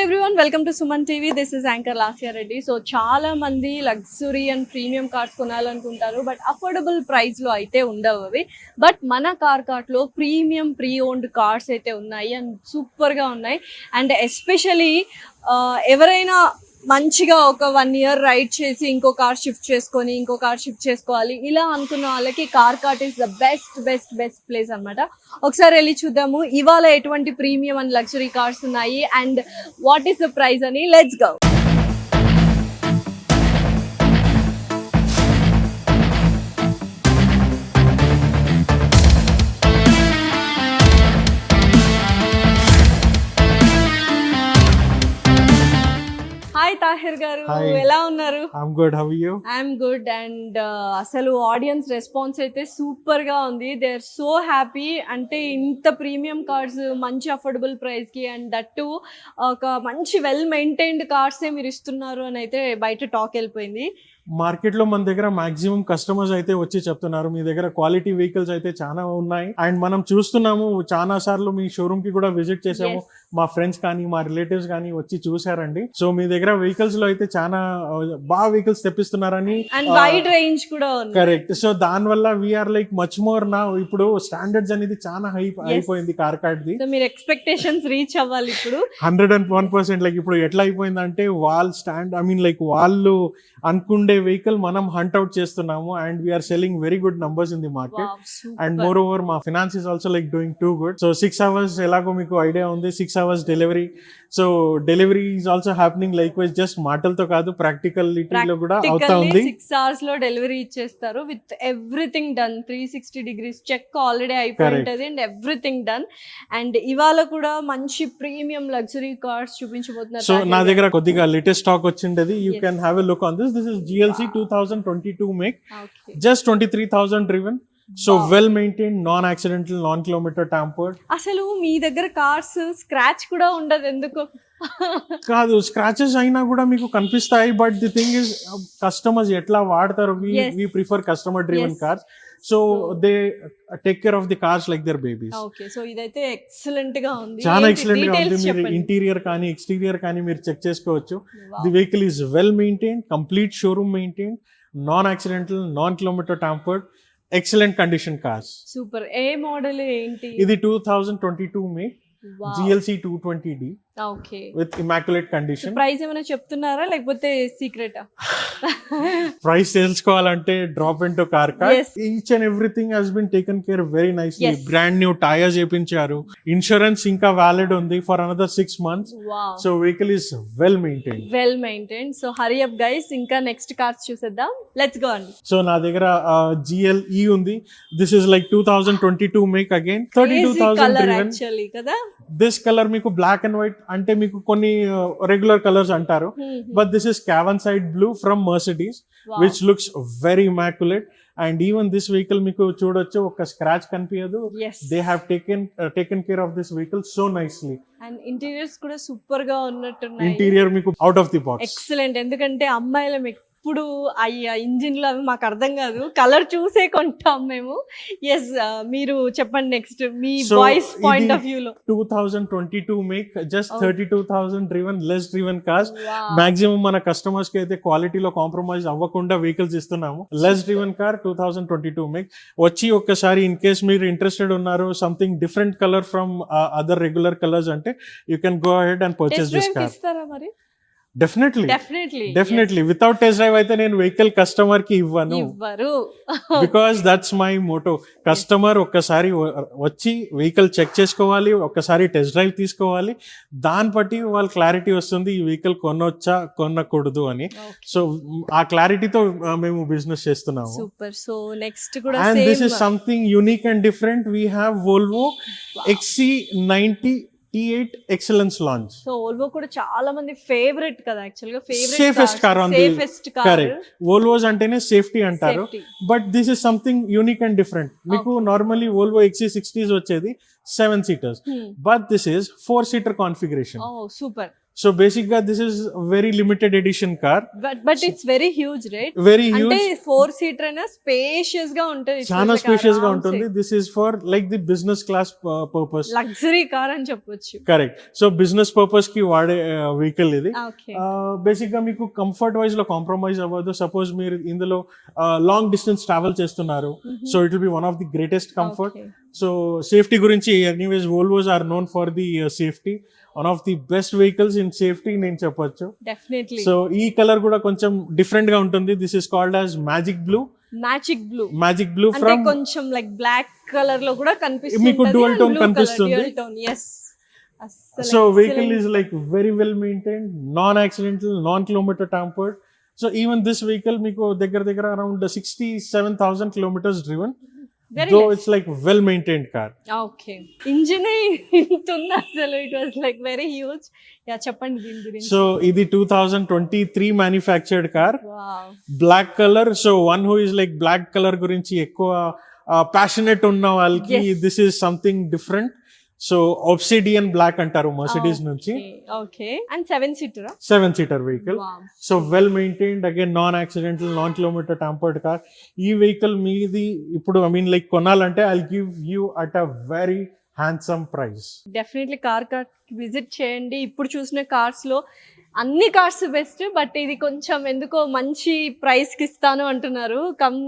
everyone, welcome to SumanTV. This is anchor Lasya Reddy. So చాలా మంది luxury and premium cars కొనాలనుకుంటారు but affordable price లో అయితే ఉండవు అవి. బట్ మన కార్ట్ లో ప్రీమియం ప్రీ ఓన్డ్ కార్స్ అయితే ఉన్నాయి అండ్ సూపర్ గా ఉన్నాయి. అండ్ ఎస్పెషలీ ఎవరైనా మంచిగా ఒక 1 year రైడ్ చేసి ఇంకో కార్ షిఫ్ట్ చేసుకోవాలి ఇలా అనుకున్న వాళ్ళకి cart is the best place అన్నమాట. ఒకసారి వెళ్ళి చూద్దాము ఇవాళ ఎటువంటి ప్రీమియం అండ్ లగ్జరీ కార్స్ ఉన్నాయి and what is the price అని. Let's go. హాయ్ తాహిర్ గారు, ఎలా ఉన్నారు? I'm good, how are you? I'm good. And అసలు ఆడియన్స్ రెస్పాన్స్ అయితే సూపర్ గా ఉంది. They are so happy. అంటే ఇంత ప్రీమియం కార్స్ మంచి అఫోర్డబుల్ ప్రైస్ కి అండ్ దట్టు ఒక మంచి వెల్ మెయింటైన్డ్ కార్సే మీరు ఇస్తున్నారు అని అయితే బయట టాక్ వెళ్ళిపోయింది. మార్కెట్ లో మన దగ్గర మాక్సిమం కస్టమర్స్ అయితే వచ్చి చెప్తున్నారు మీ దగ్గర క్వాలిటీ వెహికల్స్ అయితే చాలా ఉన్నాయి. అండ్ మనం చూస్తున్నాము, చాలా సార్లు మీ షోరూమ్ కి కూడా విజిట్ చేసాము. మా ఫ్రెండ్స్ కానీ మా రిలేటివ్స్ కానీ వచ్చి చూసారండి. సో మీ దగ్గర వెహికల్స్ లో అయితే చాలా బాగా వెహికల్స్ తెప్పిస్తున్నారని. వైడ్ రేంజ్ కూడా ఉంది. కరెక్ట్. సో దాని వల్ల వీఆర్ లైక్ మచ్ మోర్ నా ఇప్పుడు స్టాండర్డ్స్ అనేది చాలా హై అయిపోయింది కార్ట్ ది. మీరు ఎక్స్పెక్టేషన్స్ రీచ్ అవ్వాలి ఇప్పుడు. 101%. లైక్ ఇప్పుడు ఎట్లా అయిపోయిందంటే వాల్ స్టాండ్ లైక్ వాళ్ళు అనుకుండే వెహికల్ మనం హంట్ అవుట్ చేస్తున్నాము and we are selling very good numbers in the market. And moreover మా finance is also like doing too good. So 6 hours ఎలాగో మీకు ఐడియా ఉంది, 6 hours delivery. So delivery is also happening likewise just మాటలతో కాదు ప్రాక్టికలిటీలో కూడా అవుతా ఉంది. 6 hours లో డెలివరీ ఇచ్చేస్తారు with everything done. 360 degrees check already అయిపోయింటది అండ్ ఎవ్రీథింగ్ డన్. అండ్ ఇవాళ కూడా మంచి ప్రీమియం లగ్జరీ కార్స్ చూపించబోతున్నారు. సో నా దగ్గర కొద్దిగా లేటెస్ట్ స్టాక్ వచ్చిండేది. You can have a look on this. This is GLC 2022 make. Just 23,000 driven. So well maintained, non-accidental, non-kilometer tampered. అసలు మీ దగ్గర కార్స్ స్క్రాచ్ కూడా ఉండదు ఎందుకు? కాదు, స్క్రాచెస్ అయినా కూడా మీకు కనిపిస్తాయి. But the thing is customers ఎట్లా వాడతారు. We prefer customer driven cars. So they take care of the cars like their babies. Okay, so ఇదైతే ఎక్సలెంట్ గా ఉంది. చాలా ఎక్సలెంట్ గా ఉంది. మీరు ఇంటీరియర్ కానీ ఎక్స్టీరియర్ కానీ మీరు చెక్ చేసుకోవచ్చు. The vehicle is well maintained, complete showroom maintained, non-accidental, non-kilometer tampered, excellent condition cars. Super. ఏ మోడల్ ఏంటి ఇది? 2022 make. GLC 220D. Okay, with immaculate condition. Price ఏమైనా చెప్తున్నారా లేకపోతే సీక్రెటా? ప్రైస్ తెలుసుకోవాలంటే drop into car each and everything has been taken care very nicely. Brand new tyres చేయించారు. Insurance ఇంకా వ్యాలిడ్ ఉంది for another 6 months. So vehicle is well maintained. So hurry up guys, ఇంకా next cars చూసేద్దాం. Let's go అండి. So నా దగ్గర GLE ఉంది. This is like 2022 make again. 32,000 actually కదా. దిస్ కలర్ మీకు బ్లాక్ అండ్ వైట్ అంటే మీకు కొన్ని రెగ్యులర్ కలర్స్ అంటారు. But this is cavansite blue from Mercedes which looks very immaculate. And even this vehicle మీకు చూడొచ్చు, ఒక స్క్రాచ్ కనిపించదు. They have taken care of this vehicle so nicely. And interiors కూడా super గా ఉన్నట్టున్నాయి. Interior మీకు out of the box excellent. ఎందుకంటే అమ్మాయిల ఇప్పుడు అయ్యా ఇంజిన్లు అవి మాకు అర్థం కాదు, కలర్ చూసే కొంటాం మేము. ఎస్, మీరు చెప్పండి నెక్స్ట్ మీ వాయిస్ పాయింట్ ఆఫ్ వ్యూ లో. 2022 make, just 32,000 driven, less driven cars. Maximum మన కస్టమర్స్ కి అయితే క్వాలిటీలో కాంప్రమైజ్ అవ్వకుండా వెహికల్స్ ఇస్తున్నాము. Less driven car 2022 make. వచ్చి ఒక్కసారి ఇన్ కేస్ మీరు ఇంట్రెస్టెడ్ ఉన్నారు something different colour from other regular colours అంటే you can go ahead and purchase this car. ఇస్తారా మరి? డెఫినెట్లీ వితౌట్ టెస్ట్ డ్రైవ్ అయితే నేను వెహికల్ కస్టమర్ కి ఇవ్వను. Because that's my Moto. Customer ఒక్కసారి వచ్చి వెహికల్ చెక్ చేసుకోవాలి, ఒక్కసారి టెస్ట్ డ్రైవ్ తీసుకోవాలి. దాన్ని బట్టి వాళ్ళ క్లారిటీ వస్తుంది ఈ వెహికల్ కొనొచ్చా కొనకూడదు అని. సో ఆ క్లారిటీతో మేము బిజినెస్ చేస్తున్నాము. సూపర్. సో నెక్స్ట్ కూడా and this is something unique and different. We have Volvo XC90 T8 excellence launch. సో వోల్వో కూడా చాలా మంది ఫేవరెట్ కదా, యాక్చువల్ గా safest car on the. Correct. Volvos అంటేనే సేఫ్టీ అంటారు. But this is something unique and different. మీకు normally Volvo XC60s వచ్చేది, 7 seaters, but this is 4-seater configuration. Oh, super. So basically this is a very limited edition car, but it's very huge, right? very huge, అంటే 4-seater అయినా spacious గా ఉంటుంది, చాలా spacious గా ఉంటుంది. This is for like the business class purpose, luxury car అని చెప్పొచ్చు. Correct. So business purpose కి వాడే వెహికల్ ఇది. Okay. బేసిక్ గా మీకు కంఫర్ట్ వైజ్ లో కాంప్రమైజ్ అవ్వదు. సపోజ్ మీరు ఇందులో లాంగ్ డిస్టెన్స్ ట్రావెల్ చేస్తున్నారు, so it will be one of the greatest comfort. So safety గురించి anyways Volvos are known for the safety, one of the best vehicles in safety నేను చెప్పొచ్చు. Definitely. So ఈ colour కూడా కొంచెం different గా ఉంటుంది. This is called as magic blue. Magic blue అంటే కొంచెం లైక్ బ్లాక్ కలర్ లో కూడా కనిపిస్తుంది, మీకు డ్యూయల్ టోన్ కనిపిస్తుంది. yes. So vehicle is like very well maintained, non accidental, non kilometre tampered. So even this vehicle మీకు దగ్గర around 67,000 kilometers driven. Though it's like well maintained car. Okay. Engine ఇంతుంది అసలు, it was like very huge. Yeah, చెప్పండి దీని గురించి. So ఇది 2023 manufactured car. Wow. Black color. So one who is like black color గురించి ఎక్కువ passionate ఉన్న వాళ్ళకి this is something different. So obsidian black అంటారు మర్సిడీస్ నుంచి. Okay. And 7-seater vehicle. So well maintained, again non accidental, non kilometre tampered car. ఈ vehicle మీది ఇప్పుడు I mean like కొనాలంటే I give you at a very handsome price. Definitely car visit చేయండి. ఇప్పుడు చూసిన cars లో అన్ని కార్స్ బెస్ట్, బట్ ఇది కొంచెం ఎందుకో మంచి ప్రైస్ కి ఇస్తాను అంటున్నారు. Come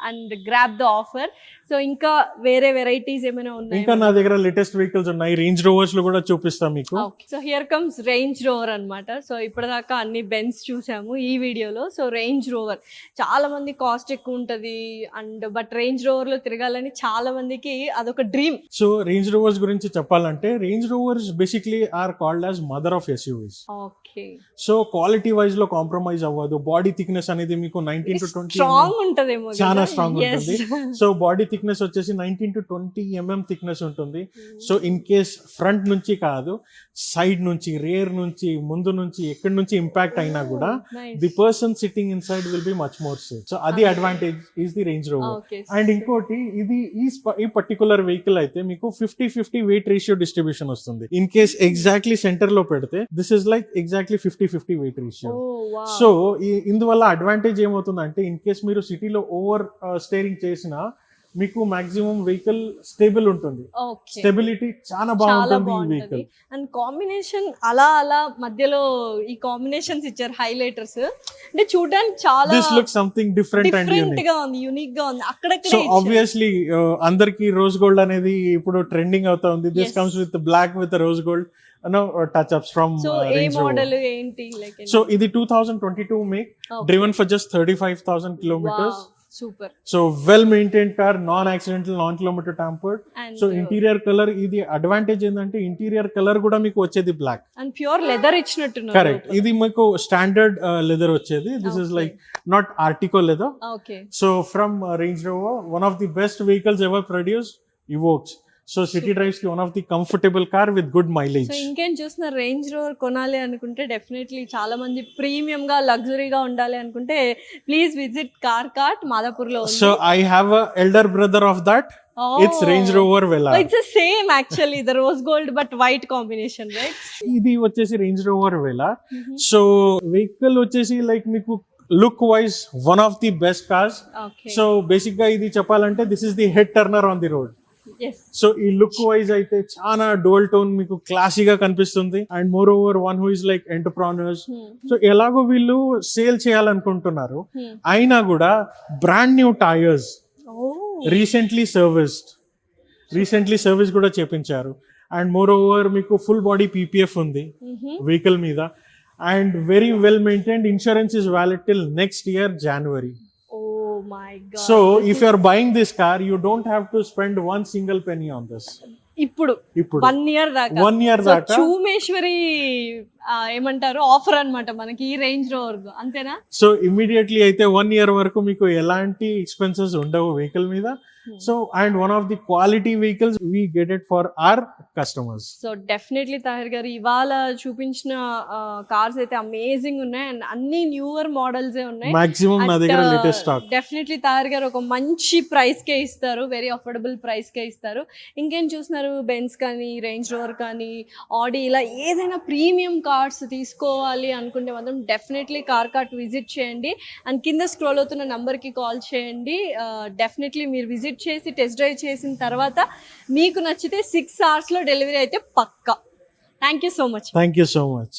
and grab the offer. So ఇంకా వేరే వెరైటీస్ ఏమైనా ఉన్నాయి? ఇంకా నా దగ్గర లేటెస్ట్ వెహికల్స్ ఉన్నాయి, రేంజ్ రోవర్స్ లో కూడా చూపిస్తాం మీకు. So here comes range rover అన్నమాట. సో ఇప్పటిదాకా అన్ని బెన్స్ చూసాము ఈ వీడియోలో. సో రేంజ్ రోవర్ చాలా మంది కాస్ట్ ఎక్కువ ఉంటది అండ్ బట్ రేంజ్ రోవర్ లో తిరగాలని చాలా మందికి అదొక డ్రీమ్. సో రేంజ్ రోవర్స్ గురించి చెప్పాలంటే Range Rovers basically are called as mother of SUVs. Okay. So quality wise లో కాంప్రమైజ్ అవ్వదు. బాడీ థిక్నెస్ అనేది మీకు 19 to 20 స్ట్రాంగ్ ఉంటదేమో, చాలా స్ట్రాంగ్ ఉంటుంది. సో బాడీ థిక్నెస్ వచ్చేసి 19 to 20 mm థిక్నెస్ ఉంటుంది. సో ఇన్ కేస్ ఫ్రంట్ నుంచి కాదు, సైడ్ నుంచి, రేర్ నుంచి, ముందు నుంచి, ఎక్కడి నుంచి ఇంపాక్ట్ అయినా కూడా the person sitting inside will be much more safe. So అది advantage is the Range Rover. And ఇంకోటి ఇది ఈ పర్టికులర్ వెహికల్ అయితే మీకు 50-50 వెయిట్ రేషియో డిస్ట్రిబ్యూషన్ వస్తుంది. ఇన్ కేస్ ఎగ్జాక్ట్లీ సెంటర్ లో పెడితే this is like exactly 50-50 weight ratio. So ఇందువల్ల అడ్వాంటేజ్ ఏమవుతుందంటే ఇన్ కేస్ మీరు సిటీలో ఓవర్ స్టేరింగ్ చేసినా మీకు మాక్సిమం వెహికల్ స్టేబుల్ ఉంటుంది. స్టెబిలిటీ చాలా బాగుంటుంది ఈ వెహికల్. అండ్ కాంబినేషన్ అలా మధ్యలో ఈ కాంబినేషన్స్ ఇచ్చారు, హైలైటర్స్. అంటే చూడడానికి చాలా this look something different and unique గా ఉంది. అక్కడక్కడ సో ఆబ్వియస్లీ అందరికి రోజ్ గోల్డ్ అనేది ఇప్పుడు ట్రెండింగ్ అవుతా ఉంది. This comes with black with rose gold touch ups from Range Rover. So ఇది 2022 make, driven for just 35,000 kilometers. Super. So well maintained car, non accidental, non kilometer tampered. So interior color ఇది advantage ఏంటంటే interior colour కూడా మీకు వచ్చేది black and pure leather ఇచ్చినట్టున్నారు. Correct. ఇది మీకు standard leather వచ్చేది. This is like not Artico leather. Okay. So from Range Rover, one of the best vehicles ever produced, Evoques. So city drives కి one of the comfortable car with good mileage. So ఇంకేం చూసిన range rover కొనాలి అనుకుంటే definitely చాలా మంది premium గా లగ్జరీగా ఉండాలి అనుకుంటే please visit Car Kart Madhapur లో. So I have a elder brother of that. It's Range Rover Velar. It's the same actually, the rose gold but white combination, right? ఇది వచ్చేసి Range Rover Velar. So vehicle వచ్చేసి like మీకు look wise one of the best cars. So basic గా ఇది చెప్పాలంటే this is the head Turner on the road. So ఈ look wise అయితే చాలా డోల్ టోన్ మీకు క్లాసీగా కనిపిస్తుంది. And more over one who is like entrepreneurs. So ఎలాగో వీళ్ళు సేల్ చేయాలనుకుంటున్నారు, అయినా కూడా brand new tyres recently service కూడా చేపించారు. అండ్ మోర్ ఓవర్ మీకు ఫుల్ బాడీ PPF ఉంది వెహికల్ మీద. And very well maintained. Insurance is valid till next year January. My God. So if you are buying this car, you don't have to spend one single penny on this. ఇప్పుడు 1 year దాకా చూమేశ్వరి ఏమంటారు offer అన్నమాట మనకి ఈ range rover, అంతేనా? So immediately అయితే 1 year వరకు మీకు ఎలాంటి ఎక్స్పెన్సెస్ ఉండవు వెహికల్ మీద. So, and one of the quality vehicles, we get it for our customers. So definitely Tahir గారు ఇవాళ చూపించిన కార్స్ అయితే అమేజింగ్ ఉన్నాయి అండ్ అన్ని న్యూవర్ మోడల్సే ఉన్నాయి. Maximum నా దగ్గర లేటెస్ట్ స్టాక్. డెఫినెట్లీ తాహిర్ గారు ఒక మంచి ప్రైస్ కే ఇస్తారు, వెరీ అఫోర్డబుల్ ప్రైస్ కే ఇస్తారు. ఇంకేం చూస్తున్నారు, బెన్స్ కానీ రేంజ్ రోవర్ కానీ ఆడి ఇలా ఏదైనా ప్రీమియం కార్స్ తీసుకోవాలి అనుకుంటే మాత్రం డెఫినెట్లీ కార్ కార్ట్ విజిట్ చేయండి అండ్ కింద స్క్రోల్ అవుతున్న నంబర్కి కాల్ చేయండి. డెఫినెట్లీ మీరు విజిట్ చేసి టెస్ట్ డ్రైవ్ చేసిన తర్వాత మీకు నచ్చితే 6 hours లో డెలివరీ అయితే పక్కా. Thank you so much. Thank you so much.